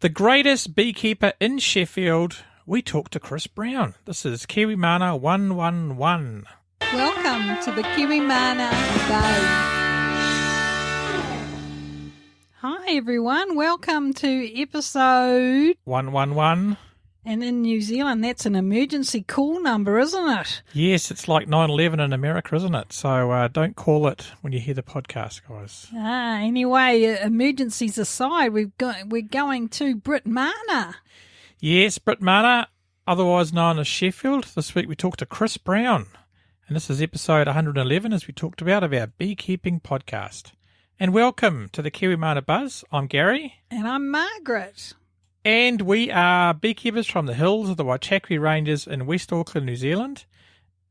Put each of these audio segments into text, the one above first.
The greatest beekeeper in Sheffield, we talk to Chris Brown. This is KM111. Welcome to the Britmana Buzz. Hi everyone, welcome to episode 111. And in New Zealand, that's an emergency call number, isn't it? Yes, it's like 9/11 in America, isn't it? So don't call it when you hear the podcast, guys. Anyway, emergencies aside, we're going to Britmana. Yes, Britmana, otherwise known as Sheffield. This week we talked to Chris Brown. And this is episode 111, as we talked about, of our beekeeping podcast. And welcome to the Britmana Buzz. I'm Gary. And I'm Margaret. And we are beekeepers from the hills of the Waitaki Ranges in West Auckland, New Zealand.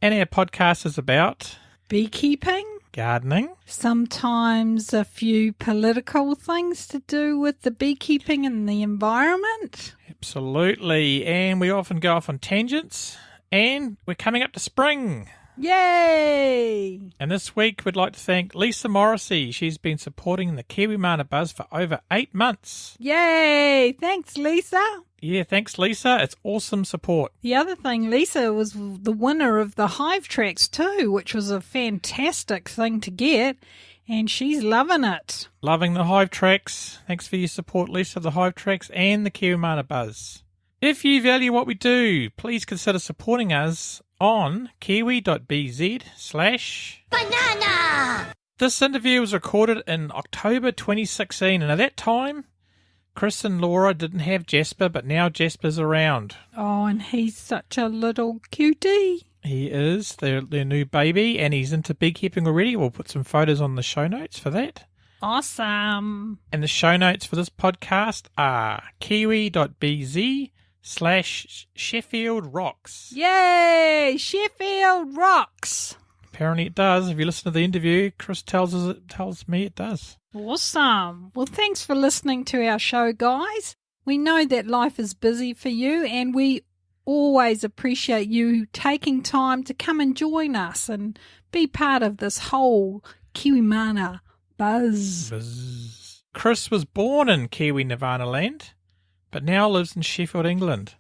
And our podcast is about beekeeping, gardening, sometimes a few political things to do with the beekeeping and the environment. Absolutely. And we often go off on tangents. And we're coming up to spring. Yay! And this week we'd like to thank Lisa Morrissey. She's been supporting the Britmana Buzz for over 8 months. Yay! Thanks, Lisa. Yeah, thanks, Lisa. It's awesome support. The other thing, Lisa was the winner of the Hive Tracks too, which was a fantastic thing to get, and she's loving it. Loving the Hive Tracks. Thanks for your support, Lisa, of the Hive Tracks and the Britmana Buzz. If you value what we do, please consider supporting us on kiwi.bz/banana. This interview was recorded in October 2016, and at that time, Chris and Laura didn't have Jasper, but now Jasper's around. Oh, and he's such a little cutie. He is, their new baby, and he's into beekeeping already. We'll put some photos on the show notes for that. Awesome. And the show notes for this podcast are kiwi.bz/Sheffield Rocks. Yay! Sheffield rocks. Apparently it does. If you listen to the interview, Chris tells me it does. Awesome. Well, thanks for listening to our show, guys. We know that life is busy for you, and we always appreciate you taking time to come and join us and be part of this whole Britmana Buzz. Chris was born in Kiwi Nirvana land, but now lives in Sheffield, England,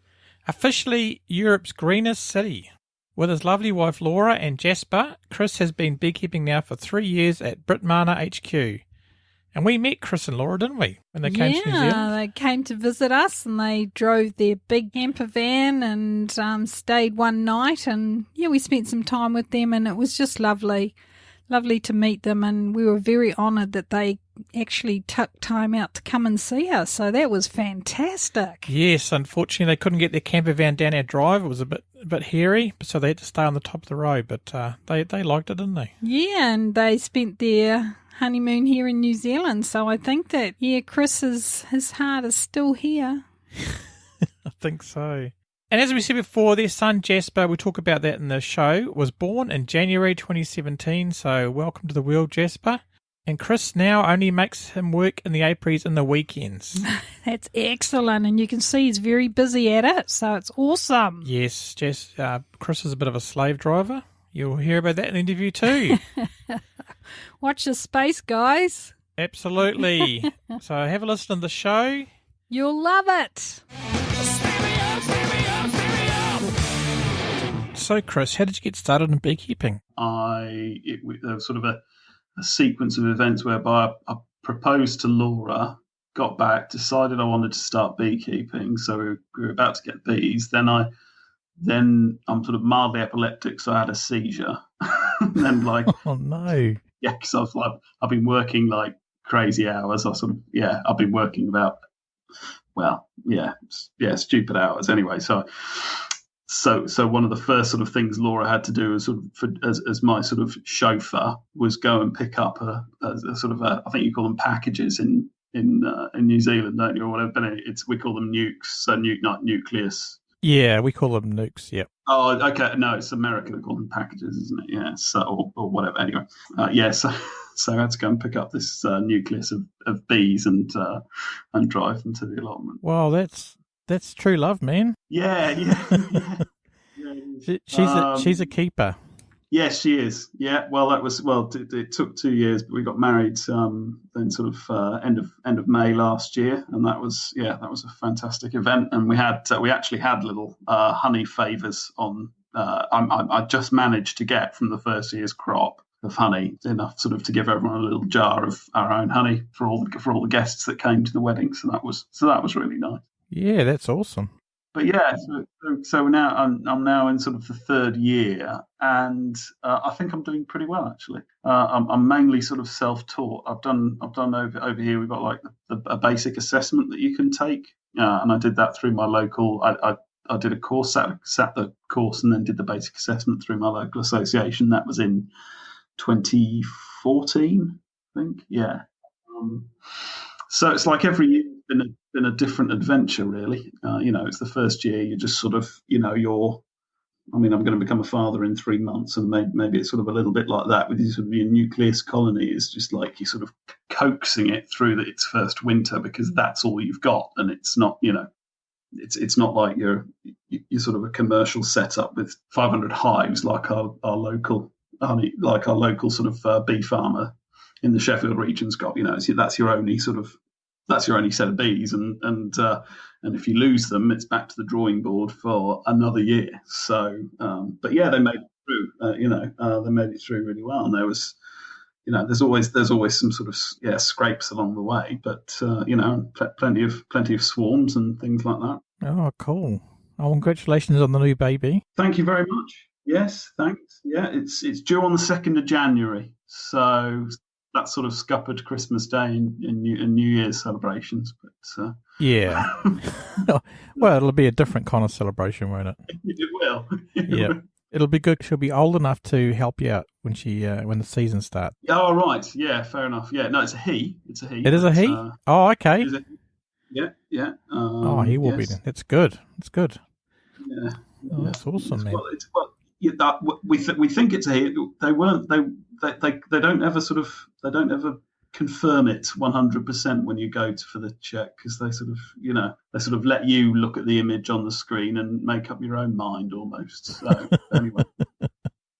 officially Europe's greenest city. With his lovely wife Laura and Jasper, Chris has been beekeeping now for 3 years at Britmana HQ. And we met Chris and Laura, didn't we, when they came to New Zealand? Yeah, they came to visit us and they drove their big camper van and stayed one night. And, yeah, we spent some time with them and it was just lovely. Lovely to meet them, and we were very honoured that they actually took time out to come and see us. So that was fantastic. Yes, unfortunately they couldn't get their camper van down our drive. It was a bit hairy, so they had to stay on the top of the road. But they liked it, didn't they? Yeah, and they spent their honeymoon here in New Zealand. So I think that, yeah, his heart is still here. I think so. And as we said before, their son Jasper, we talk about that in the show, was born in January 2017, so welcome to the world, Jasper. And Chris now only makes him work in the apiaries in the weekends. That's excellent, and you can see he's very busy at it, so it's awesome. Yes, Chris is a bit of a slave driver. You'll hear about that in the interview too. Watch the space, guys. Absolutely. So have a listen to the show. You'll love it. So, Chris, how did you get started in beekeeping? There was sort of a sequence of events whereby I proposed to Laura, got back, decided I wanted to start beekeeping, so we were about to get bees. Then I'm sort of mildly epileptic, so I had a seizure. And then oh no, yeah, because I've been working like crazy hours. I've been working about stupid hours anyway. So one of the first sort of things Laura had to do as my sort of chauffeur was go and pick up a sort of I think you call them packages in New Zealand, don't you, or whatever? But we call them nukes, so not nucleus. Yeah, we call them nukes. Yeah. Oh, okay. No, it's American. They call them packages, isn't it? Yeah. So or whatever. Anyway, So I had to go and pick up this nucleus of bees and drive them to the allotment. Wow, that's true love, man. Yeah. She's a keeper. Yes, she is. Yeah, well, it took 2 years, but we got married then sort of end of May last year, and that was a fantastic event. And we actually had little honey favors on. I just managed to get from the first year's crop of honey enough sort of to give everyone a little jar of our own honey for all the guests that came to the wedding. So that was really nice. Yeah, that's awesome. But yeah, so now I'm now in sort of the third year, and I think I'm doing pretty well actually. I'm mainly sort of self-taught. I've done over here. We've got like a basic assessment that you can take, and I did that through my local. I did a course, sat the course, and then did the basic assessment through my local association. That was in 2014, I think. Yeah. So it's like every year been a different adventure, really. It's the first year. You're just sort of, I'm going to become a father in 3 months, and maybe it's sort of a little bit like that with your nucleus colony. It's just like you're sort of coaxing it through its first winter because that's all you've got, and it's not, it's not like you're sort of a commercial setup with 500 hives like our local sort of bee farmer in the Sheffield region's got. That's your only set of bees, and if you lose them, it's back to the drawing board for another year. So, but yeah, they made it through. They made it through really well, and there was, there's always some sort of scrapes along the way, but plenty of swarms and things like that. Oh, cool! Oh, congratulations on the new baby. Thank you very much. Yes, thanks. Yeah, it's due on the 2nd of January, so that's sort of scuppered Christmas Day and New Year's celebrations. But yeah, well, it'll be a different kind of celebration, won't it? It will. Yeah, it'll be good. She'll be old enough to help you out when the season starts. Oh, right. Yeah, fair enough. Yeah, no, it's a he. It's a he. It is a he. Oh, okay. Yeah. He will be. That's good. That's good. Yeah. Oh, that's awesome, man. We think it's a he. They weren't. They don't ever confirm it 100% when you go for the check, because they sort of let you look at the image on the screen and make up your own mind almost. So anyway.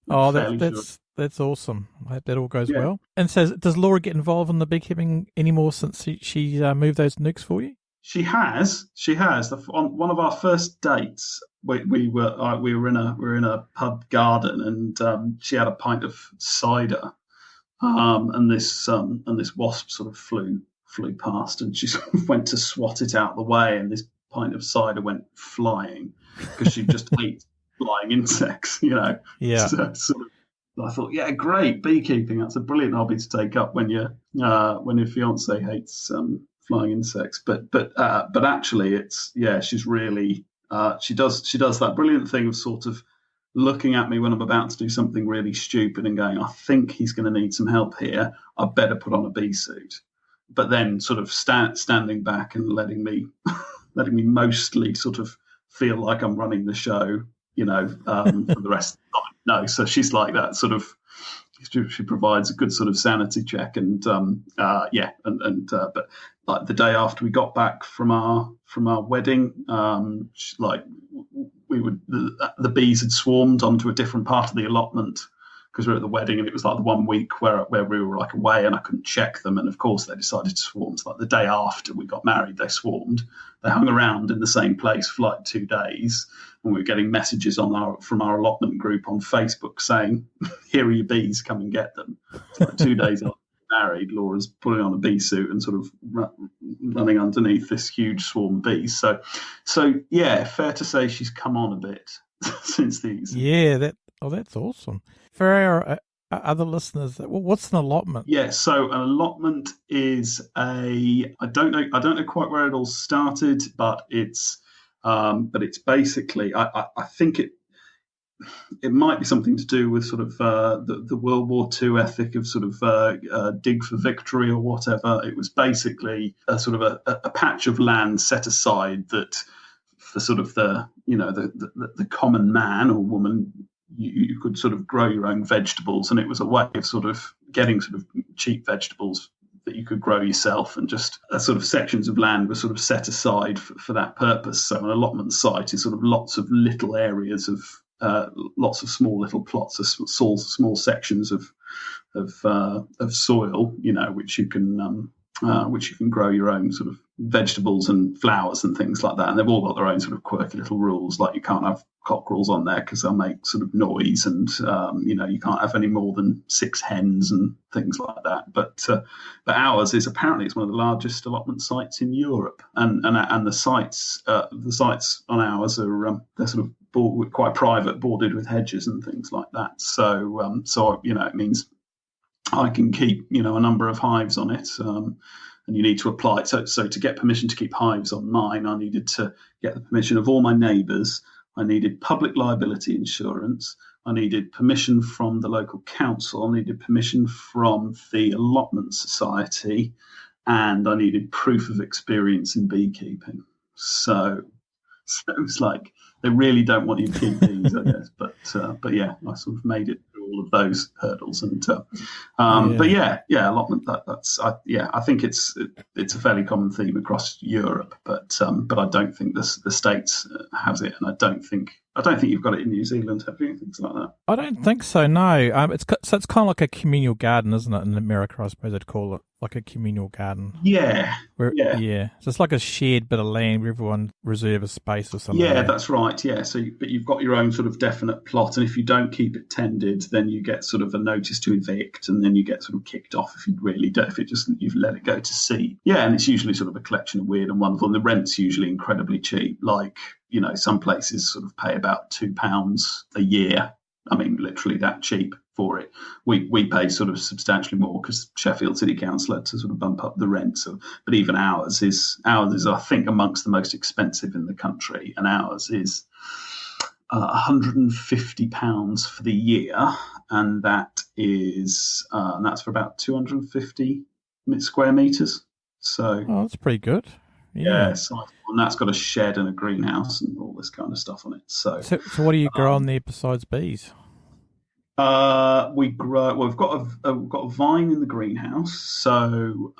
Oh, that's awesome. I hope that all goes well. And so, does Laura get involved in the beekeeping anymore since she moved those nukes for you? She has. On one of our first dates, we were in a pub garden, and she had a pint of cider, and this wasp sort of flew past, and she sort of went to swat it out the way, and this pint of cider went flying because she just ate flying insects, Yeah. So, I thought, yeah, great beekeeping. That's a brilliant hobby to take up when your fiance hates flying insects. But actually, she's really she does that brilliant thing of sort of looking at me when I'm about to do something really stupid and going, I think he's going to need some help here. I better put on a bee suit. But then sort of standing back and letting me mostly sort of feel like I'm running the show, for the rest of the time. No, so she's like that sort of. She provides a good sort of sanity check, and but like the day after we got back from our wedding, the bees had swarmed onto a different part of the allotment because we were at the wedding, and it was like the 1 week where we were like away, and I couldn't check them, and of course they decided to swarm. So like the day after we got married, they swarmed. They hung around in the same place for like 2 days, and we were getting messages from our allotment group on Facebook saying, "Here are your bees, come and get them." So like 2 days after married, Laura's putting on a bee suit and sort of running underneath this huge swarm of bees. So yeah, fair to say she's come on a bit since these. Yeah, that's awesome. For our other listeners, what's an allotment? Yeah, so an allotment is I don't know quite where it all started, but it's basically I think it might be something to do with sort of the World War II ethic of sort of dig for victory or whatever. It was basically a sort of a patch of land set aside that for sort of the common man or woman, you could sort of grow your own vegetables, and it was a way of sort of getting sort of cheap vegetables that you could grow yourself, and just sort of sections of land were sort of set aside for that purpose. So an allotment site is sort of lots of little areas of lots of small little plots of small sections of soil, which you can grow your own sort of vegetables and flowers and things like that. And they've all got their own sort of quirky little rules, like you can't have cockerels on there because they'll make sort of noise, and you can't have any more than 6 hens and things like that. But ours is apparently it's one of the largest allotment sites in Europe, and the sites on ours are they're sort of quite private, bordered with hedges and things like that. So it means I can keep, a number of hives on it, and you need to apply. So to get permission to keep hives on mine, I needed to get the permission of all my neighbours. I needed public liability insurance. I needed permission from the local council. I needed permission from the allotment society, and I needed proof of experience in beekeeping. So it was like they really don't want you to keep bees, I guess. But yeah, I sort of made it through all of those hurdles, and but yeah, allotment. I think it's a fairly common theme across Europe, but I don't think the States has it, and I don't think you've got it in New Zealand, have you? Things like that. I don't think so. No. It's kind of like a communal garden, isn't it? In America, I suppose they'd call it like a communal garden. Yeah. Yeah. So it's like a shared bit of land where everyone reserve a space or something. Yeah, that's right. Yeah. But you've got your own sort of definite plot, and if you don't keep it tended, then you get sort of a notice to evict, and then you get sort of kicked off if you really don't. If you've let it go to seed. Yeah, and it's usually sort of a collection of weird and wonderful, and the rent's usually incredibly cheap. Like, some places sort of pay about £2 a year. I mean, literally that cheap for it. We pay sort of substantially more because Sheffield City Council had to sort of bump up the rent. So, but even ours is I think amongst the most expensive in the country, and ours is £150 for the year, and that's for about 250 square meters. So that's pretty good. Yeah, and that's got a shed and a greenhouse and all this kind of stuff on it. So what do you grow on there besides bees? We grow. Well, we've got a vine in the greenhouse. So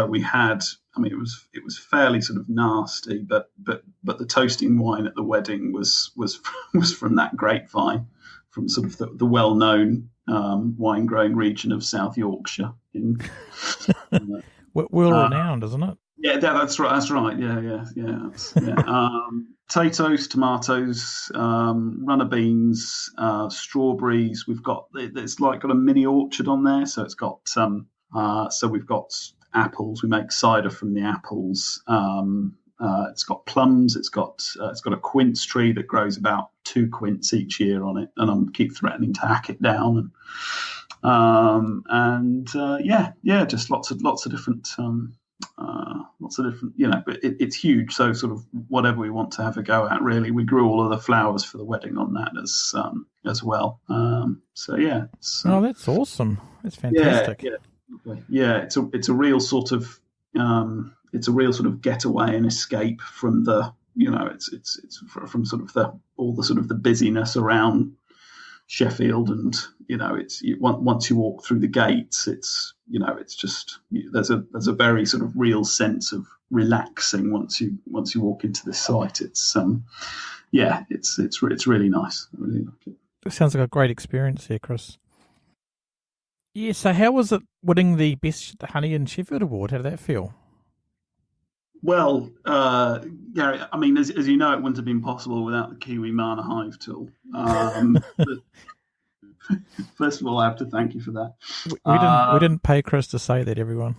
we had. I mean, it was fairly sort of nasty, but the toasting wine at the wedding was from that grapevine, from sort of the well-known wine growing region of South Yorkshire. Well renowned, isn't it? Yeah, that's right. That's right. Yeah. Potatoes, tomatoes, runner beans, strawberries. It's got a mini orchard on there, so it's got so we've got apples. We make cider from the apples. It's got plums. It's got a quince tree that grows about 2 quince each year on it, and I keep threatening to hack it down. Just lots of different. But it's huge. So sort of whatever we want to have a go at, really. We grew all of the flowers for the wedding on that as well. That's awesome. That's fantastic. Yeah. It's a real sort of getaway and escape from the it's from sort of all the busyness around Sheffield, and once you walk through the gates, it's just there's a very sort of real sense of relaxing once you walk into this site. It's it's really nice. I really like it. It sounds like a great experience here, Chris. Yeah. So how was it winning the Best Honey in Sheffield award? How did that feel? Well, Gary, I mean, as you know, it wouldn't have been possible without the Britmana hive tool. First of all, I have to thank you for that. We didn't pay Chris to say that, everyone.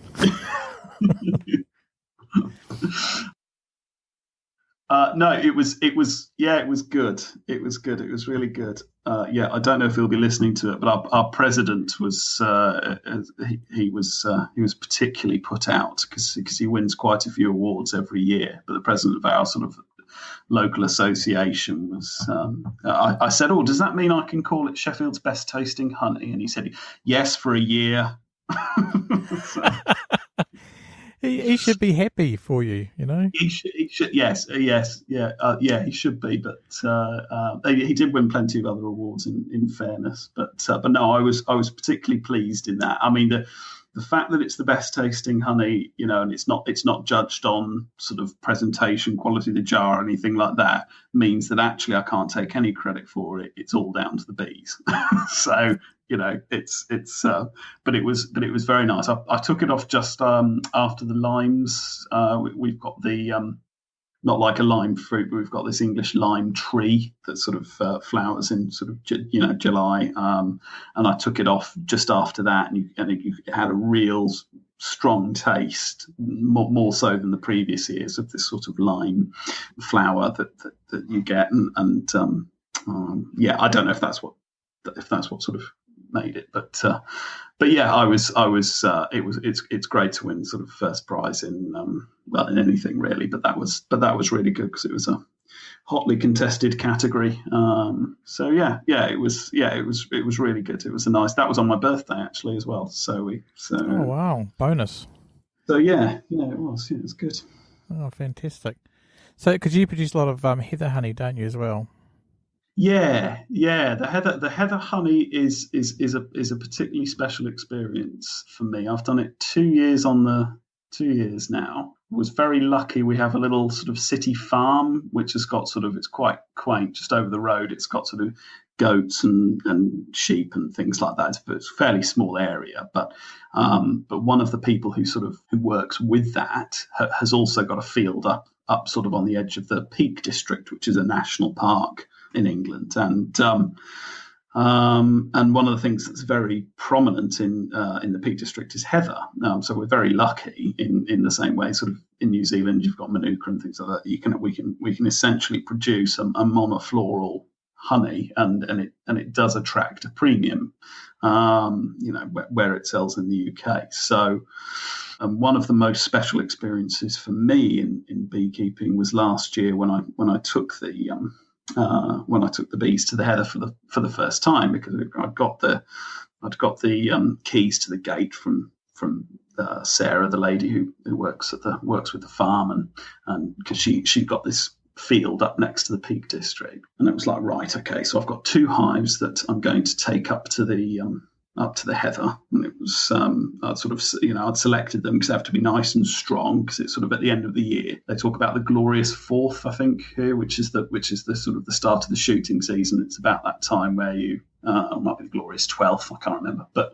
No, it was good. It was good. It was really good. I don't know if he'll be listening to it, but our president was he was particularly put out because he wins quite a few awards every year. But the president of our sort of local association was. I said, "Oh, does that mean I can call it Sheffield's best tasting honey?" And he said, "Yes, for a year." He should be happy for you, He should, yes, he should be. But he did win plenty of other awards, in fairness. But no, I was particularly pleased in that. I mean, the fact that it's the best tasting honey, and it's not judged on sort of presentation, quality of the jar, or anything like that, means that actually I can't take any credit for it. It's all down to the bees. So but it was very nice. I took it off just after the limes. We've got the not like a lime fruit, but we've got this English lime tree that sort of flowers in sort of July, and I took it off just after that, and it had a real strong taste, more so than the previous years, of this sort of lime flower that you get, and I don't know if that's what sort of made it, but yeah, it's great to win sort of first prize in anything really, but that was really good because it was a hotly contested category. So it was really good. It was that was on my birthday actually as well. Oh wow, bonus. So it was good. Oh, fantastic. So because you produce a lot of heather honey, don't you, as well? Yeah. The heather honey is a particularly special experience for me. I've done it 2 years now. Was very lucky. We have a little sort of city farm which has got it's quite quaint, just over the road. It's got sort of goats and sheep and things like that. It's a fairly small area, but one of the people who works with that has also got a field up sort of on the edge of the Peak District, which is a national park in England, and one of the things that's very prominent in the Peak District is heather. So we're very lucky in the same way. Sort of in New Zealand, you've got manuka and things like that. We can essentially produce a monofloral honey, and it does attract a premium, where it sells in the UK. So. One of the most special experiences for me in beekeeping was last year when I took the bees to the heather for the first time, because I'd got the keys to the gate from Sarah, the lady who works with the farm, and because she got this field up next to the Peak District, and it was like, right, okay, so I've got 2 hives that I'm going to take up to the heather, and it was I'd selected them because they have to be nice and strong, because it's sort of at the end of the year. They talk about the glorious 4th, I think, here, which is the sort of the start of the shooting season. It's about that time where you it might be the glorious 12th, I can't remember, but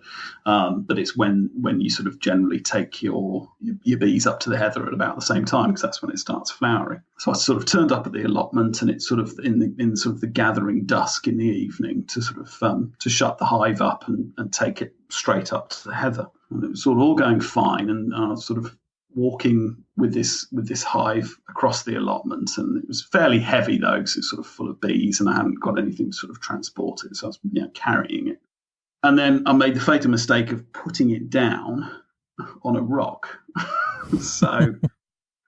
it's when you sort of generally take your bees up to the heather at about the same time, because that's when it starts flowering. So I sort of turned up at the allotment, and it's sort of in sort of the gathering dusk in the evening to sort of to shut the hive up and take it straight up to the heather. And it was sort of all going fine, and I was sort of walking with this hive across the allotment, and it was fairly heavy though, because it's sort of full of bees, and I hadn't got anything to sort of transport it, so I was carrying it. And then I made the fatal mistake of putting it down on a rock, so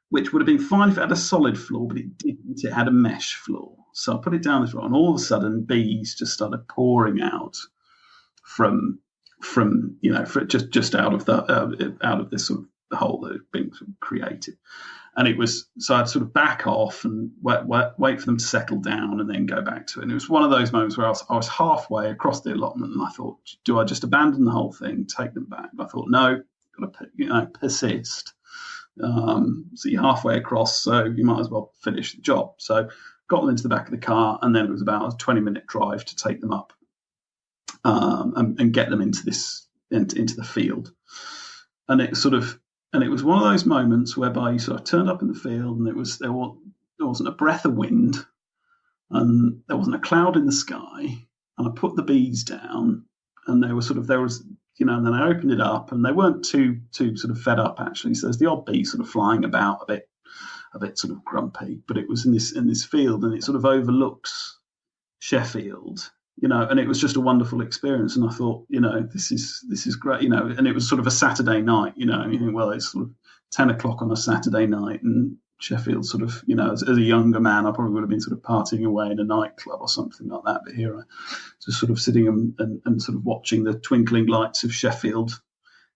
which would have been fine if it had a solid floor, but it didn't. It had a mesh floor, so I put it down this rock, and all of a sudden bees just started pouring out from just out of this sort of the hole that had been sort of created. And it was, so I'd sort of back off and wait for them to settle down and then go back to it. And it was one of those moments where I was halfway across the allotment, and I thought, do I just abandon the whole thing, take them back? But I thought, no, got to persist. So you're halfway across, so you might as well finish the job. So got them into the back of the car, and then it was about a 20-minute drive to take them up and get them into the field. And it was one of those moments whereby you sort of turned up in the field, and there wasn't a breath of wind, and there wasn't a cloud in the sky. And I put the bees down, and and then I opened it up, and they weren't too sort of fed up actually. So there's the odd bee sort of flying about a bit sort of grumpy, but it was in this field, and it sort of overlooks Sheffield. And it was just a wonderful experience. And I thought, this is great, and it was sort of a Saturday night, and you think, well, it's sort of 10 o'clock on a Saturday night, and Sheffield sort of, as a younger man, I probably would have been sort of partying away in a nightclub or something like that. But here I was sort of sitting and sort of watching the twinkling lights of Sheffield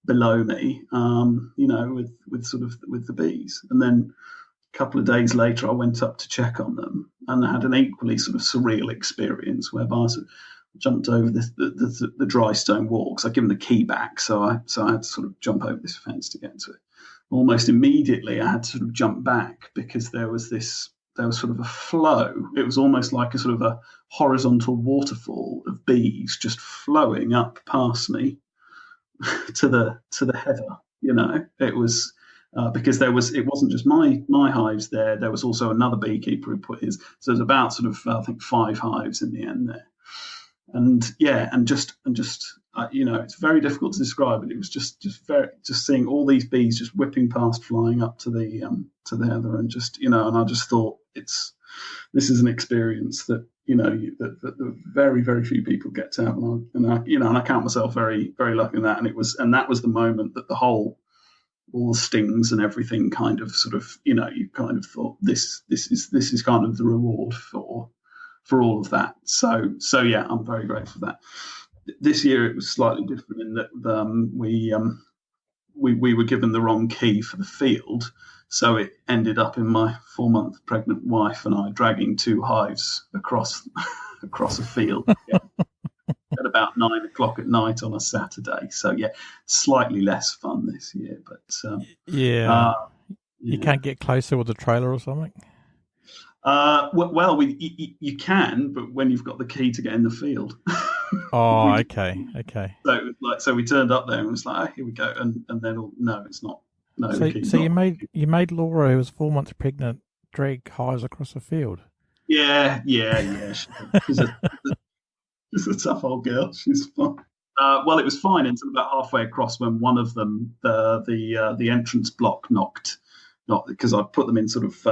below me, with the bees. And then a couple of days later, I went up to check on them, and I had an equally sort of surreal experience whereby I jumped over the dry stone wall because I'd given the key back, so I had to sort of jump over this fence to get to it. Almost immediately, I had to sort of jump back because there was sort of a flow. It was almost like a sort of a horizontal waterfall of bees just flowing up past me to the heather. It was because it wasn't just my hives there. There was also another beekeeper who put his. So there's about sort of I think 5 hives in the end there. And it's very difficult to describe it. It was just seeing all these bees just whipping past, flying up to the heather, and and I just thought this is an experience that that very, very few people get to have, and I count myself very, very lucky in that. And that was the moment that all the stings and everything kind of sort of you kind of thought this is kind of the reward for all of that. So yeah, I'm very grateful for that. This year it was slightly different in that we were given the wrong key for the field, so it ended up in my 4-month pregnant wife and I dragging 2 hives across a field at about 9 o'clock at night on a Saturday. So yeah, slightly less fun this year, but you can't get closer with a trailer or something. You can, but when you've got the key to get in the field. Oh, okay. So we turned up there and was like, oh, here we go, and then no, it's not. No. So you made Laura, who was 4 months pregnant, drag hives across a field. Yeah. She's a tough old girl. She's fun. Well, it was fine until about halfway across when one of them, the entrance block knocked. Not because I put them in sort of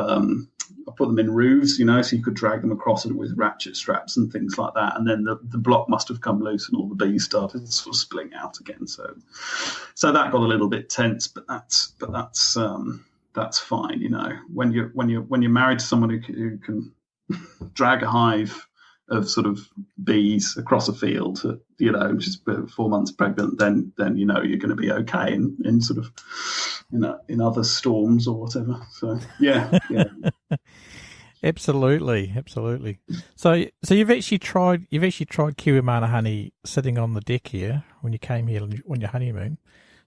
I put them in roofs, so you could drag them across it with ratchet straps and things like that. And then the block must have come loose and all the bees started sort of splitting out again. So that got a little bit tense, but that's fine. When you're married to someone who can drag a hive of sort of bees across a field, just 4 months pregnant, then you're going to be okay in sort of in other storms or whatever. So yeah. Absolutely. So you've actually tried Britmana honey sitting on the deck here when you came here on your honeymoon.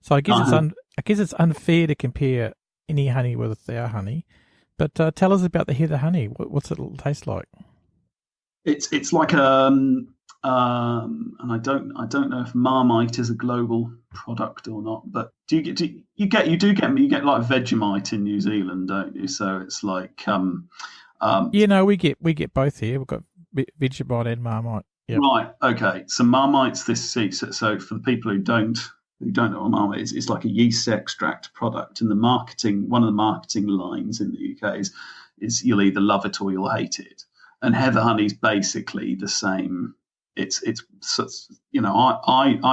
So I guess it's unfair to compare any honey with our honey, but tell us about the heather honey. What's it taste like? It's like and I don't know if Marmite is a global product or not, but you get like Vegemite in New Zealand, don't you? So it's like we get both here. We've got Vegemite and Marmite. Yep. Right. Okay. So Marmite's this. So for the people who don't know what Marmite is, it's like a yeast extract product. And one of the marketing lines in the UK is you'll either love it or you'll hate it. And heather honey is basically the same. I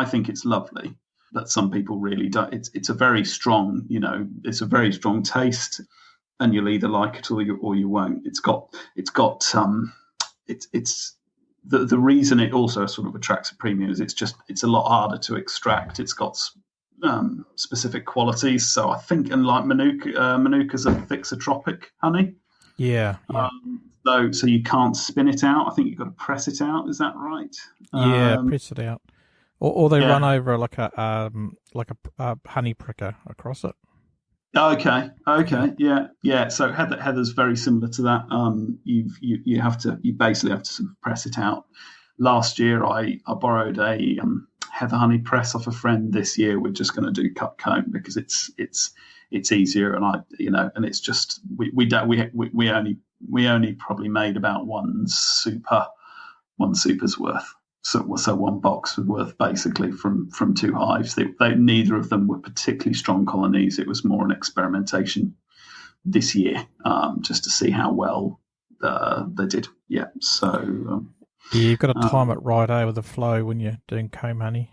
think it's lovely, but some people really don't. It's a very strong, it's a very strong taste, and you'll either like it or you won't. It's the reason it also sort of attracts a premium is it's a lot harder to extract. It's got specific qualities. So I think, and like Manuka's a thixotropic honey. Yeah. So you can't spin it out. I think you've got to press it out. Is that right? Yeah, press it out, or they run over like a honey pricker across it. Okay, yeah. So heather's very similar to that. You basically have to sort of press it out. Last year, I borrowed a heather honey press off a friend. This year, we're just going to do cut comb because it's easier, and and it's just we only probably made about one super's worth. So one box was worth basically from 2 hives. They neither of them were particularly strong colonies. It was more an experimentation this year, just to see how well they did. Yeah. So you've got to time it right with the flow when you're doing comb honey.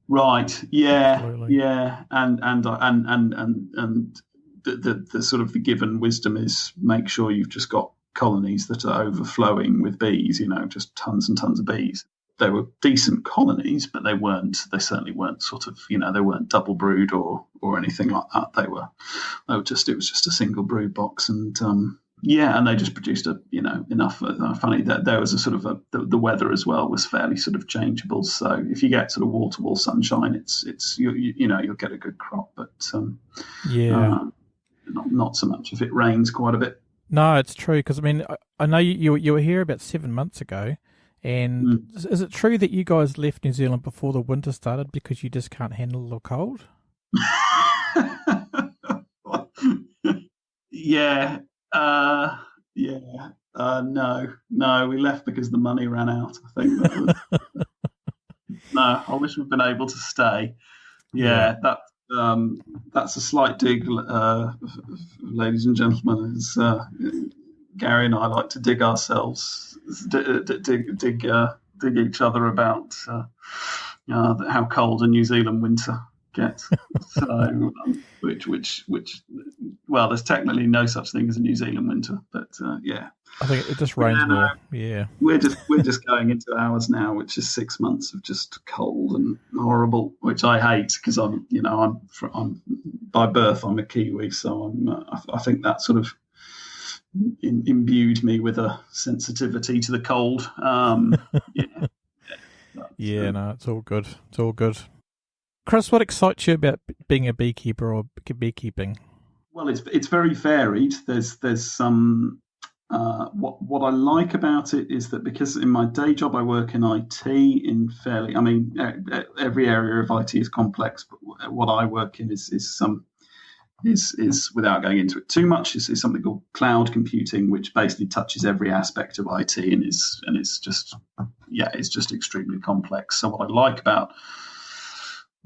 Right. Yeah. Absolutely. Yeah. And the sort of the given wisdom is make sure you've just got colonies that are overflowing with bees, just tons and tons of bees. They were decent colonies, but they certainly weren't sort of, they weren't double brood or anything like that. It was just a single brood box. And Yeah, and they just produced enough. Funny that there was a sort of the weather as well was fairly sort of changeable. So if you get sort of wall to wall sunshine, you'll get a good crop. But not so much if it rains quite a bit. No, it's true, because I mean I know you were here about 7 months ago, and is it true that you guys left New Zealand before the winter started because you just can't handle the cold? Yeah. No, we left because the money ran out, I think. No, I wish we'd been able to stay. Yeah. That's a slight dig, ladies and gentlemen. Is Gary and I like to dig ourselves, dig each other about how cold a New Zealand winter gets. So, which, well, there's technically no such thing as a New Zealand winter, but I think it just rains more. Yeah, we're just going into ours now, which is 6 months of just cold and horrible, which I hate because I'm by birth I'm a Kiwi, so I think that sort of imbued me with a sensitivity to the cold. No, it's all good. It's all good. Chris, what excites you about being a beekeeper or beekeeping? Well, it's very varied. There's some. What I like about it is that because in my day job I work in IT every area of IT is complex, but what I work in is without going into it too much is something called cloud computing, which basically touches every aspect of IT and it's just extremely complex. So what I like about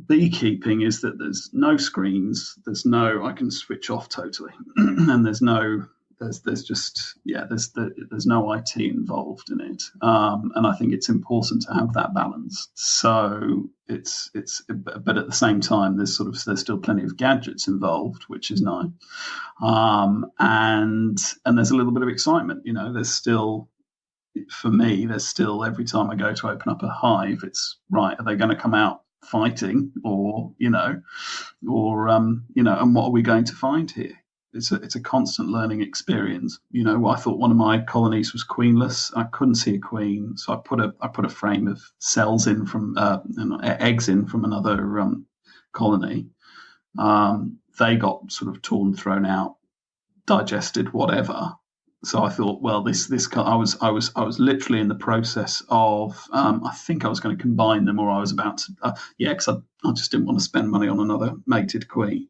beekeeping is that there's no screens, I can switch off totally, and there's no IT involved in it, and I think it's important to have that balance. So but at the same time, there's still plenty of gadgets involved, which is nice, and there's a little bit of excitement. There's still, for me, every time I go to open up a hive, it's right. Are they going to come out fighting, or and what are we going to find here? It's a constant learning experience. I thought one of my colonies was queenless. I couldn't see a queen, so I put a frame of cells in from eggs in from another colony. They got sort of torn, thrown out, digested, whatever. So I thought, well, I was literally in the process of I think I was going to combine them, or I was about to because I just didn't want to spend money on another mated queen.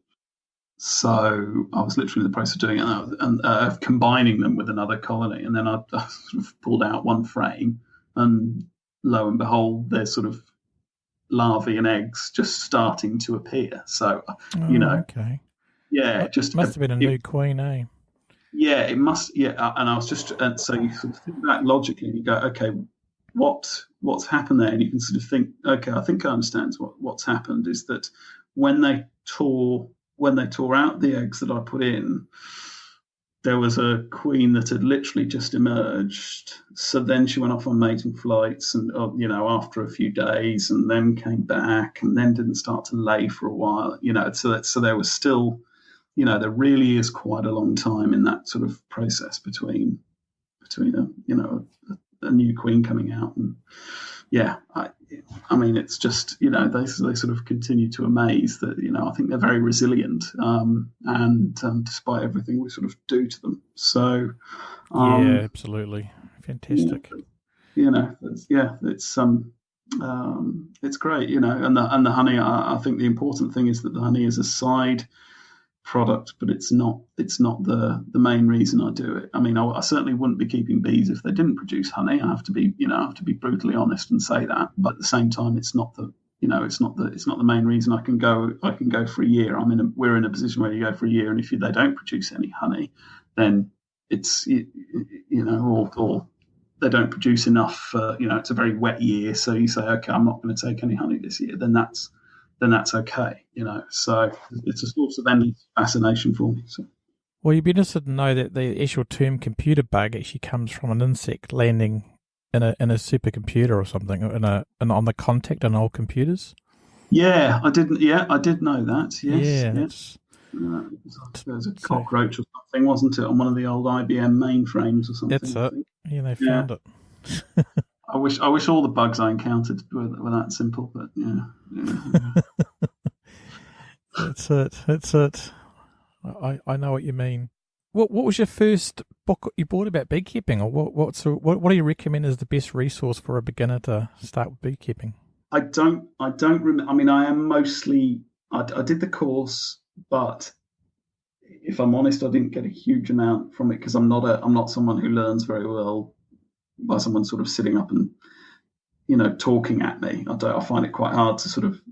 So I was literally in the process of doing it and combining them with another colony, and then I sort of pulled out one frame, and lo and behold, there's sort of larvae and eggs just starting to appear. So okay, just must have been a new queen, eh? Yeah, it must. Yeah, and I was just, and so you sort of think back logically, and you go, okay, what's happened there? And you can sort of think, okay, I think I understand what's happened is that when they tore out the eggs that I put in, there was a queen that had literally just emerged. So then she went off on mating flights, and after a few days, and then came back, and then didn't start to lay for a while. So there was still. There really is quite a long time in that sort of process between a new queen coming out, and I mean it's just they sort of continue to amaze that I think they're very resilient, and despite everything we sort of do to them. So absolutely fantastic. It's great, and the honey. I think the important thing is that the honey is a side product, but it's not the main reason I do it. I mean, I certainly wouldn't be keeping bees if they didn't produce honey. I have to be brutally honest and say that. But at the same time, it's not the main reason. I can go for a year. We're in a position where you go for a year, and if they don't produce any honey, then it's or they don't produce enough. It's a very wet year, so you say, okay, I'm not going to take any honey this year. Then that's okay, So it's a source of endless fascination for me. So. Well, you'd be interested to know that the actual term computer bug actually comes from an insect landing in a supercomputer or something, and on the contact on old computers. Yeah, I did know that. Yes. There was a cockroach or something, wasn't it, on one of the old IBM mainframes or something? That's it. Yeah, they found it. I wish all the bugs I encountered were that simple, but yeah. That's it. I know what you mean. What was your first book you bought about beekeeping, or what do you recommend is the best resource for a beginner to start with beekeeping? I don't remember. I mean, I am mostly I did the course, but if I'm honest, I didn't get a huge amount from it because I'm not someone who learns very well by someone sort of sitting up and talking at me. I find it quite hard to sort of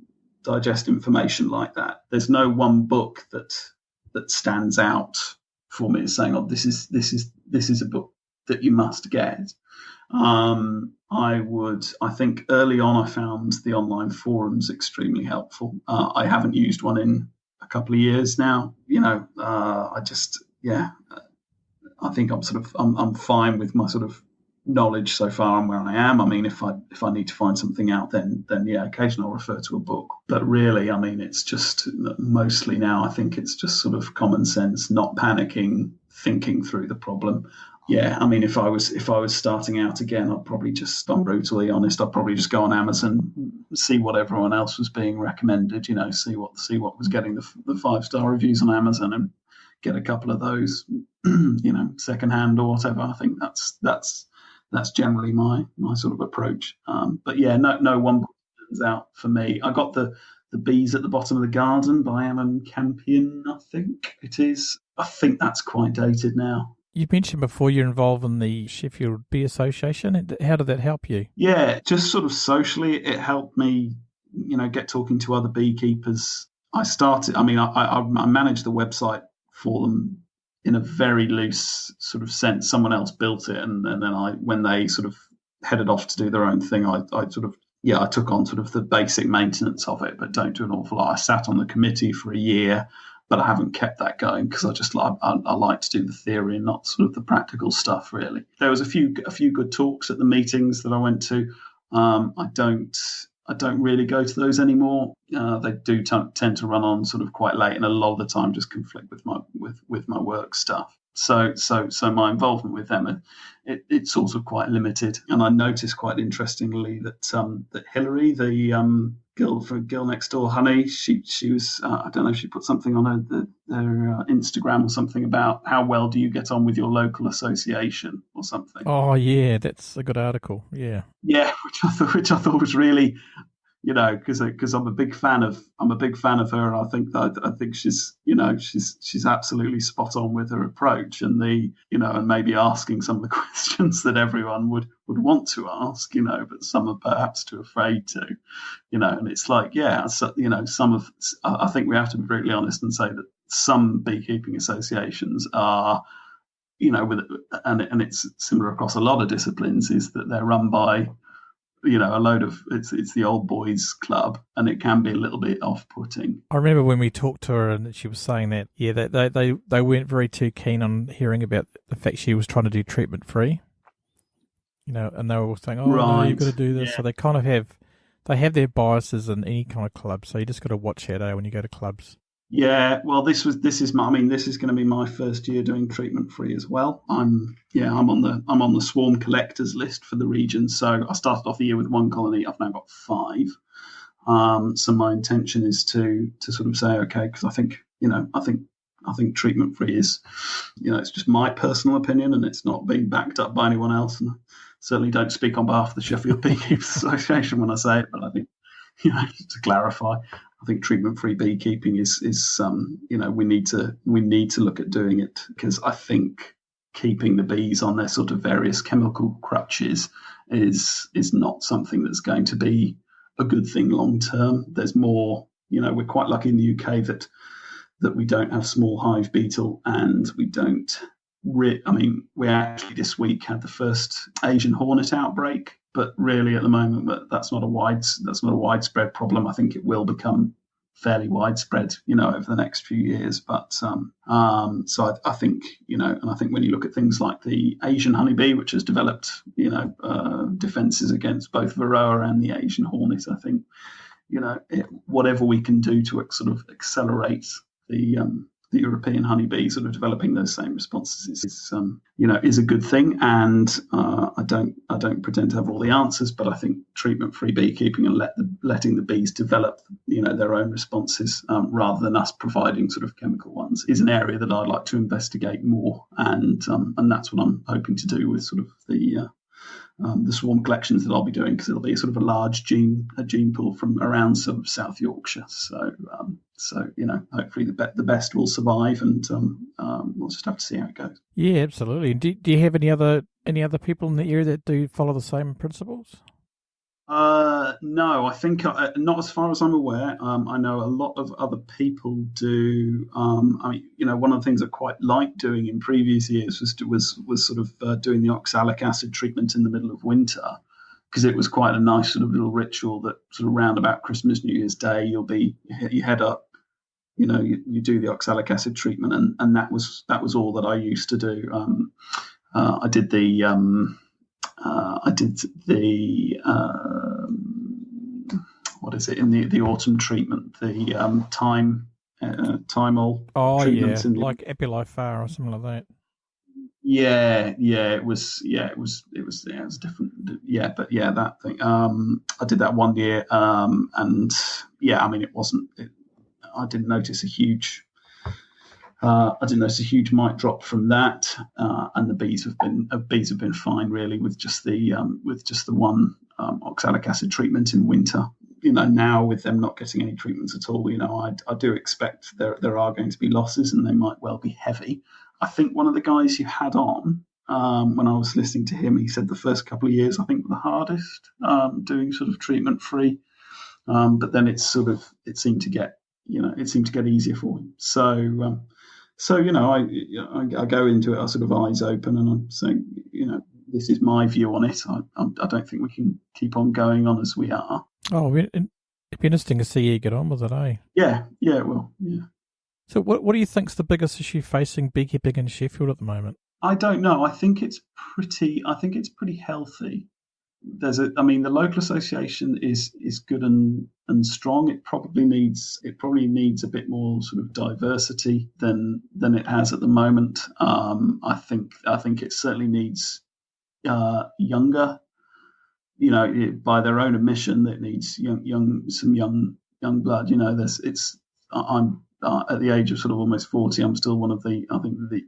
digest information like that. There's no one book that stands out for me as saying, "Oh, this is a book that you must get." I think early on I found the online forums extremely helpful. I haven't used one in a couple of years now. I think I'm fine with my sort of knowledge so far and where I am. I mean, if I need to find something out, then yeah, occasionally I'll refer to a book. But really, I mean, it's just mostly now, I think it's just sort of common sense, not panicking, thinking through the problem. Yeah, I mean, if I was starting out again, I'm brutally honest, I'd probably just go on Amazon, see what everyone else was being recommended, see what was getting the 5-star reviews on Amazon and get a couple of those, secondhand or whatever. I think that's generally my sort of approach. But yeah, no one book stands out for me. I got the Bees at the Bottom of the Garden by Alan Campion, I think it is. I think that's quite dated now. You mentioned before you're involved in the Sheffield Bee Association. How did that help you? Yeah, just sort of socially, it helped me, get talking to other beekeepers. I managed the website for them in a very loose sort of sense. Someone else built it, and then when they sort of headed off to do their own thing, I took on sort of the basic maintenance of it, but don't do an awful lot. I sat on the committee for a year, but I haven't kept that going because I like to do the theory and not sort of the practical stuff, really. There was a few good talks at the meetings that I went to. I don't really go to those anymore. They do tend to run on sort of quite late, and a lot of the time just conflict with my work stuff. So my involvement with them, it's sort of quite limited. And I noticed quite interestingly that Hillary, the girl next door, Honey, she was I don't know, she put something on their Instagram or something about how well do you get on with your local association or something. Oh yeah, that's a good article. Yeah, which I thought was really, because I'm a big fan of her, and I think she's absolutely spot on with her approach, and and maybe asking some of the questions that everyone would want to ask, but some are perhaps too afraid to, and it's like, I think we have to be brutally honest and say that some beekeeping associations are, and it's similar across a lot of disciplines, is that they're run by, a load of it's the old boys club, and it can be a little bit off-putting. I remember when we talked to her and she was saying that, they weren't very too keen on hearing about the fact she was trying to do treatment free, and they were all saying, oh, right, no, you've got to do this. Yeah. So they kind of have their biases in any kind of club. So you just got to watch out when you go to clubs. Yeah, well, this is going to be my first year doing treatment free as well. I'm on the swarm collectors list for the region. So I started off the year with 1 colony. I've now got 5. So my intention is to sort of say, okay, because I think treatment free is, it's just my personal opinion, and it's not being backed up by anyone else. And I certainly don't speak on behalf of the Sheffield Beekeepers Association when I say it, but I think, to clarify, I think treatment-free beekeeping is we need to look at doing it, because I think keeping the bees on their sort of various chemical crutches is not something that's going to be a good thing long term. There's more, we're quite lucky in the UK that we don't have small hive beetle, and we don't. We actually this week had the first Asian hornet outbreak. But really, at the moment, that's not a widespread problem. I think it will become fairly widespread, over the next few years. But so I think, and I think when you look at things like the Asian honeybee, which has developed, defences against both Varroa and the Asian hornet, I think, whatever we can do to sort of accelerate the European honeybee sort of developing those same responses is a good thing. And I don't pretend to have all the answers, but I think treatment-free beekeeping and letting the bees develop their own responses rather than us providing sort of chemical ones is an area that I'd like to investigate more. And that's what I'm hoping to do with sort of the swarm collections that I'll be doing, because it'll be sort of a large gene pool from around sort of South Yorkshire. So hopefully the best will survive, and we'll just have to see how it goes. Yeah, absolutely. Do you have any other people in the area that do follow the same principles? No, I think not as far as I'm aware. I know a lot of other people do. One of the things I quite liked doing in previous years was sort of doing the oxalic acid treatment in the middle of winter, because it was quite a nice sort of little ritual that sort of round about Christmas, New Year's Day, you head up, you do the oxalic acid treatment, and that was all that I used to do. I did the what is it in the autumn treatment, the thymol treatments like Epilifar or something like that. It was different. That thing. I did that one year, and it wasn't. I didn't notice a huge. Mite drop from that, and the bees have been fine really with just the one oxalic acid treatment in winter. Now with them not getting any treatments at all, I do expect there are going to be losses, and they might well be heavy. I think one of the guys you had on, when I was listening to him, he said the first couple of years I think were the hardest, doing sort of treatment free, but then it seemed to get easier for him. So, I go into it, I sort of eyes open, and I'm saying, this is my view on it. I don't think we can keep on going on as we are. Oh, it'd be interesting to see you get on with it, eh? Yeah, it will, yeah. So what do you think's the biggest issue facing beekeeping in Sheffield at the moment? I don't know. I think it's pretty healthy. The local association is good and strong. It probably needs a bit more sort of diversity than it has at the moment. I think it certainly needs younger. By their own admission, that needs young blood. I'm at the age of sort of almost 40. I'm still one of the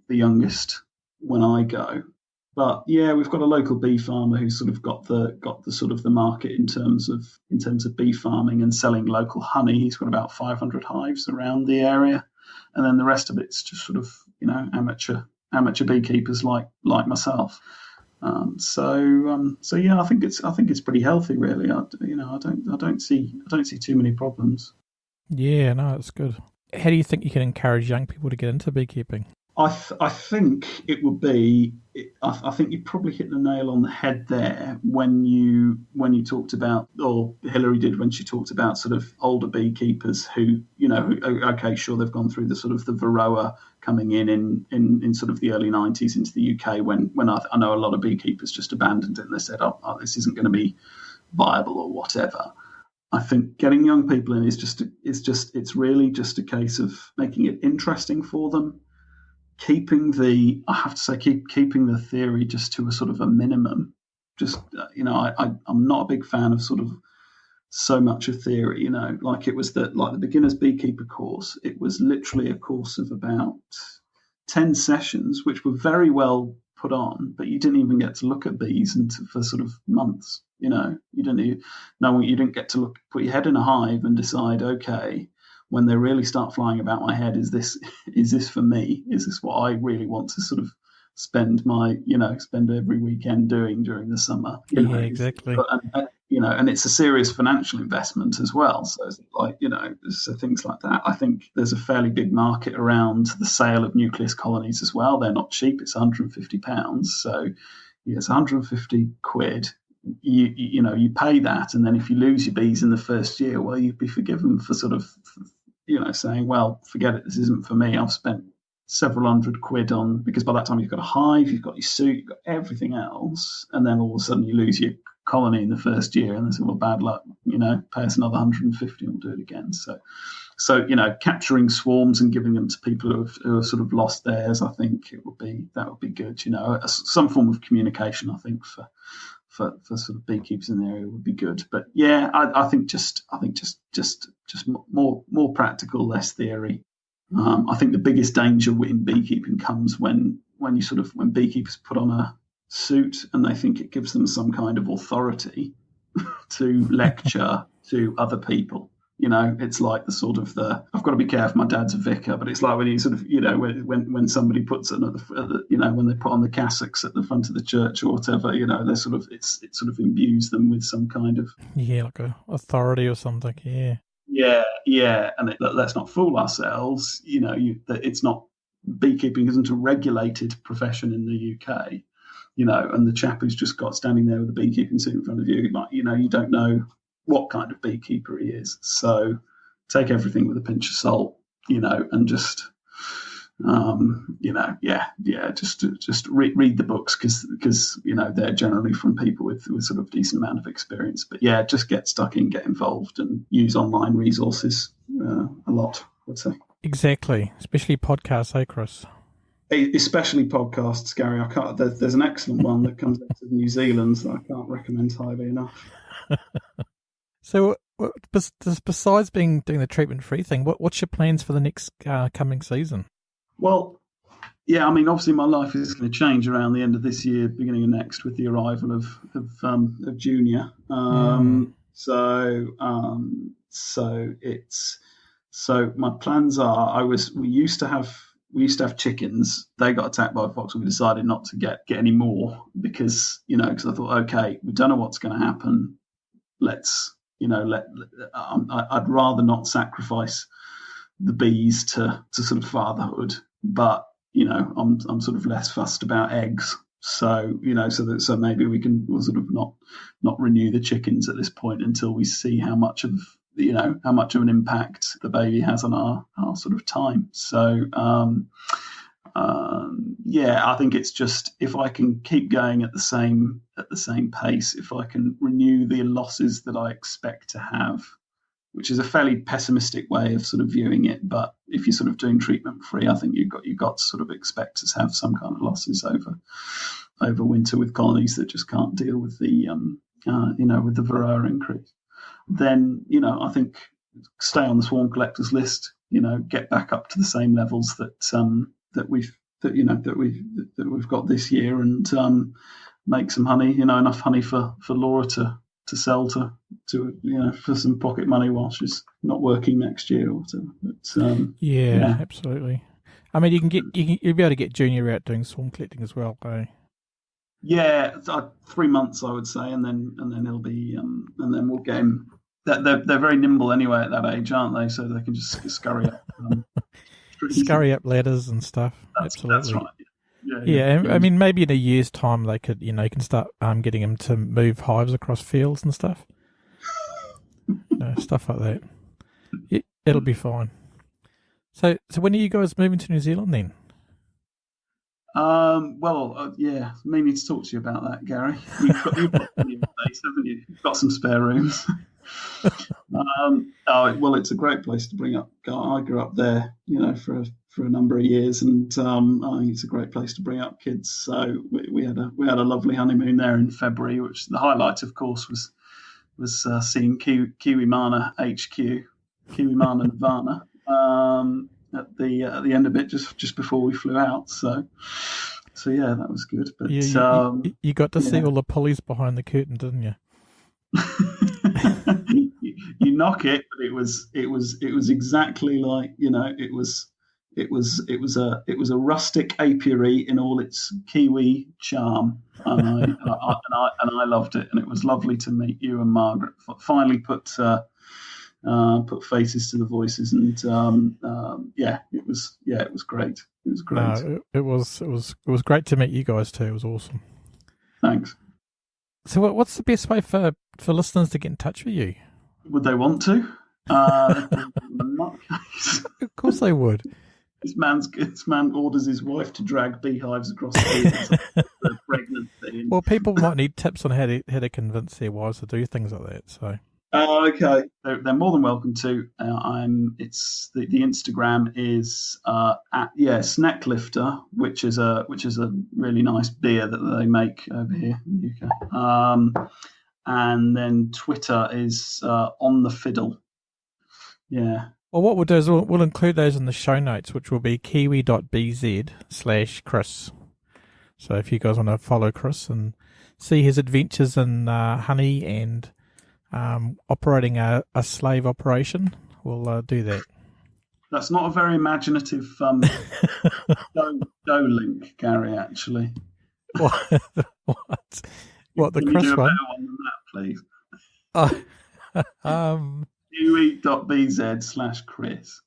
youngest when I go. But yeah, we've got a local bee farmer who's sort of got the sort of the market in terms of bee farming and selling local honey. He's got about 500 hives around the area, and then the rest of it's just sort of amateur beekeepers like myself. So yeah, I think it's pretty healthy really. I don't see too many problems. Yeah, no, it's good. How do you think you can encourage young people to get into beekeeping? I think it would be. I think you probably hit the nail on the head there when you talked about, or Hilary did when she talked about sort of older beekeepers who okay, sure, they've gone through the sort of the Varroa coming in sort of the early 90s into the UK when I know a lot of beekeepers just abandoned it and they said, oh this isn't going to be viable or whatever. I think getting young people in it's really just a case of making it interesting for them. Keeping the theory just to a sort of a minimum. Just I'm not a big fan of sort of so much of theory. Like it was the beginner's beekeeper course. It was literally a course of about 10 sessions, which were very well put on, but you didn't even get to look at bees for sort of months. You didn't get to put your head in a hive and decide, okay, when they really start flying about my head, is this for me? Is this what I really want to sort of spend every weekend doing during the summer? Exactly. And it's a serious financial investment as well. So it's like, so things like that. I think there's a fairly big market around the sale of nucleus colonies as well. They're not cheap. It's £150. So yeah, it's 150 quid. You pay that, and then if you lose your bees in the first year, well, you'd be forgiven for sort of saying, well, forget it, this isn't for me. I've spent several hundred quid on, because by that time you've got a hive, you've got your suit, you've got everything else, and then all of a sudden you lose your colony in the first year, and they said, well, bad luck, pay us another 150 and we'll do it again. So capturing swarms and giving them to people who have sort of lost theirs, I think that would be good. Some form of communication, I think, for sort of beekeepers in the area would be good. But yeah, I think just more practical, less theory. I think the biggest danger in beekeeping comes when beekeepers put on a suit and they think it gives them some kind of authority to lecture to other people. It's like I've got to be careful, my dad's a vicar, but it's like when you sort of, when somebody puts it when they put on the cassocks at the front of the church or whatever, they're sort of, it sort of imbues them with some kind of... Yeah, like a authority or something, yeah. Yeah, and let's not fool ourselves, it's not, beekeeping isn't a regulated profession in the UK, and the chap who's just got standing there with a beekeeping suit in front of you, like, you don't know what kind of beekeeper he is. So take everything with a pinch of salt, and just, just read the books because they're generally from people with sort of decent amount of experience. But yeah, just get stuck in, get involved, and use online resources a lot, I'd say. Exactly, especially podcasts, hey, Chris? Especially podcasts, Gary. There's an excellent one that comes out of New Zealand that I can't recommend highly enough. So, besides doing the treatment-free thing, what's your plans for the next coming season? Well, yeah, I mean, obviously my life is going to change around the end of this year, beginning of next, with the arrival of Junior. So my plans are, we used to have chickens. They got attacked by a fox, and we decided not to get any more because I thought, okay, we don't know what's going to happen. Let's, I'd rather not sacrifice the bees to sort of fatherhood, but I'm sort of less fussed about eggs. So so maybe we'll sort of not renew the chickens at this point until we see how much of an impact the baby has on our sort of time. So I think it's just, if I can keep going at the same pace, if I can renew the losses that I expect to have, which is a fairly pessimistic way of sort of viewing it, but if you're sort of doing treatment free, I think you've got to sort of expect to have some kind of losses over winter with colonies that just can't deal with the with the varroa increase. Then I think stay on the swarm collectors list, get back up to the same levels that we've got this year, and make some honey, enough honey for Laura to sell to for some pocket money while she's not working next year or whatever. But, yeah, absolutely. I mean, you'll be able to get Junior out doing swarm collecting as well, though. Yeah, 3 months I would say, and then he'll be and then we'll get him. They're very nimble anyway at that age, aren't they? So they can just scurry up. Scurry up ladders and stuff. Absolutely. That's right. Yeah. I mean, maybe in a year's time they could, you can start getting him to move hives across fields and stuff. Stuff like that. It'll be fine. So when are you guys moving to New Zealand then? Meaning to talk to you about that, Gary. You've got plenty of space, haven't you? You've got some spare rooms. It's a great place to bring up. I grew up there, for a number of years, and I think it's a great place to bring up kids. So we had a lovely honeymoon there in February, which the highlight, of course, was seeing Kiwimana HQ, Kiwimana Nirvana, at the end of it, just before we flew out. So yeah, that was good. But you got to see all the pulleys behind the curtain, didn't you? You knock it, but it was exactly like it was a rustic apiary in all its Kiwi charm, and I loved it, and it was lovely to meet you and Margaret. Finally put faces to the voices, and it was great. It was great. No, it was great to meet you guys too. It was awesome. Thanks. So what's the best way for listeners to get in touch with you? Would they want to? Of course they would. This man orders his wife to drag beehives across the fields. They're pregnancy, and Well, people might need tips on how to convince their wives to do things like that. So. Oh, okay. They're more than welcome to. It's the Instagram is Snack Lifter, which is a really nice beer that they make over here in the UK. And then Twitter is On the Fiddle. Yeah. Well, what we'll do is we'll include those in the show notes, which will be kiwi.bz/Chris. So if you guys want to follow Chris and see his adventures in honey and operating a slave operation, we'll do that. That's not a very imaginative go link, Gary, actually. What? What, the Can Chris you do a one? better one than that, please? kiwi.bz/Chris.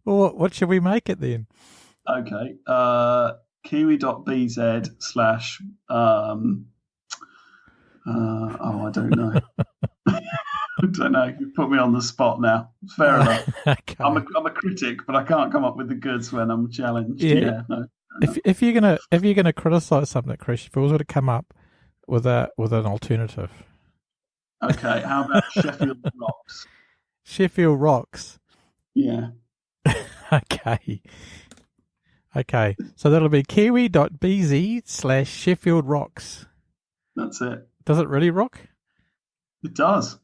Well, what should we make it then? Okay. kiwi.bz/ I don't know. I don't know. You put me on the spot now. Fair enough. Okay. I'm a critic, but I can't come up with the goods when I'm challenged. Yeah. No. If you're gonna criticize something, Chris, you've always got to come up with an alternative. Okay. How about Sheffield Rocks? Sheffield Rocks. Yeah. Okay. Okay. So that'll be kiwi.bz/Sheffield Rocks. That's it. Does it really rock? It does.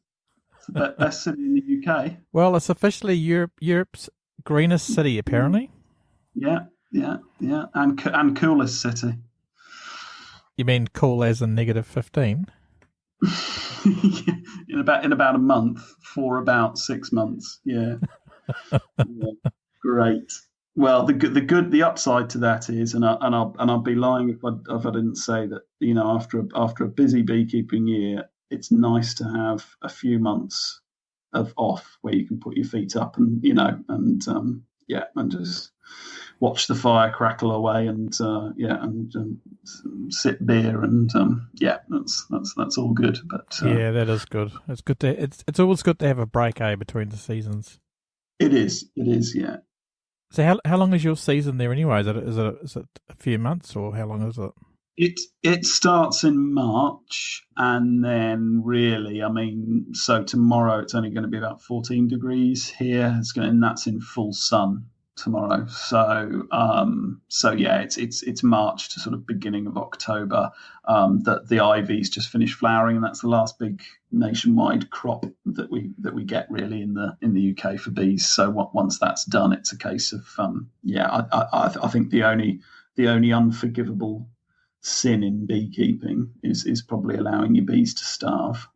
It's the best city in the UK. Well, it's officially Europe's greenest city, apparently. Yeah. And coolest city. You mean cool as in -15? in about a month for about 6 months. Yeah. Yeah. Great. Well, the upside to that is, and I'll be lying if I didn't say that, after a busy beekeeping year, it's nice to have a few months of off where you can put your feet up and and just watch the fire crackle away and sip beer and that's all good. But yeah, that is good. It's good it's always good to have a break, between the seasons. It is, yeah. So how long is your season there anyway? Is it a few months, or how long is it? It starts in March, and then really, so tomorrow it's only going to be about 14 degrees here. And that's in full sun tomorrow. So yeah, it's March to sort of beginning of October. That the ivy's just finished flowering, and that's the last big nationwide crop that we get really in the UK for bees. So once that's done, it's a case of I think the only unforgivable sin in beekeeping is probably allowing your bees to starve.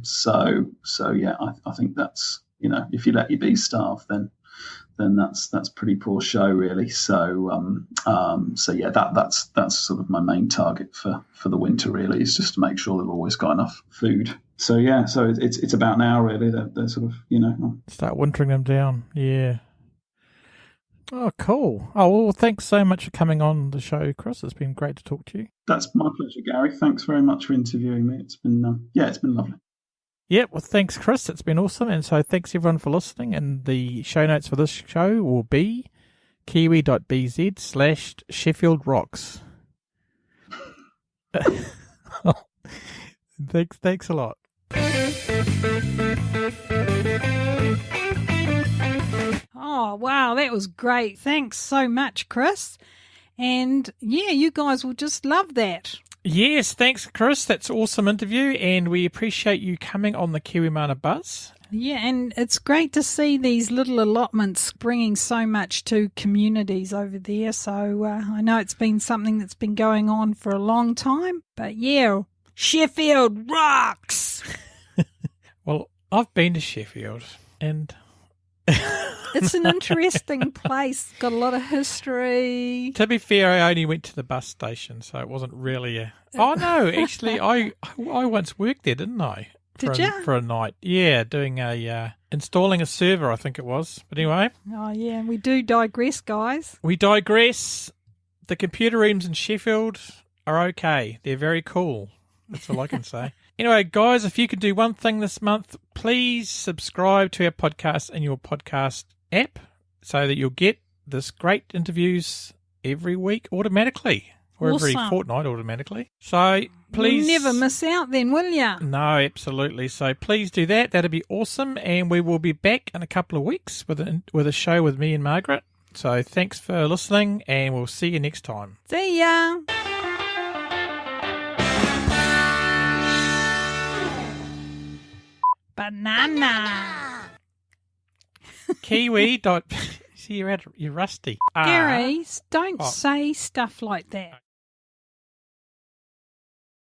So yeah, I think that's, if you let your bees starve, then that's pretty poor show, really. So yeah, that's sort of my main target for the winter, really, is just to make sure they've always got enough food. So yeah, so it's about now, really. They're sort of start wintering them down. Yeah. Oh, cool. Oh, well, thanks so much for coming on the show, Chris. It's been great to talk to you. That's my pleasure, Gary. Thanks very much for interviewing me. It's been lovely. Yeah, well, thanks, Chris. It's been awesome. And so thanks, everyone, for listening. And the show notes for this show will be kiwi.bz/Sheffield Rocks. Thanks a lot. Oh, wow, that was great. Thanks so much, Chris. And yeah, you guys will just love that. Yes, thanks, Chris. That's an awesome interview, and we appreciate you coming on the Britmana Buzz. Yeah, and it's great to see these little allotments bringing so much to communities over there. So I know it's been something that's been going on for a long time, but yeah, Sheffield rocks! Well, I've been to Sheffield, and it's an interesting place. Got a lot of history. To be fair, I only went to the bus station, so it wasn't really a... Oh, no, actually, I once worked there, didn't I? Did you? For a night. Yeah, doing installing a server, I think it was. But anyway. Oh, yeah, we do digress, guys. We digress. The computer rooms in Sheffield are okay. They're very cool. That's all I can say. Anyway, guys, if you could do one thing this month, please subscribe to our podcast in your podcast app so that you'll get this great interviews every week automatically. or every Awesome. fortnight automatically. So please... You'll never miss out then, will ya? No, absolutely. So please do that. That'd be awesome. And we will be back in a couple of weeks with a show with me and Margaret. So thanks for listening, and we'll see you next time. See ya. Banana. Kiwi. See, you're rusty. Gary, don't say stuff like that.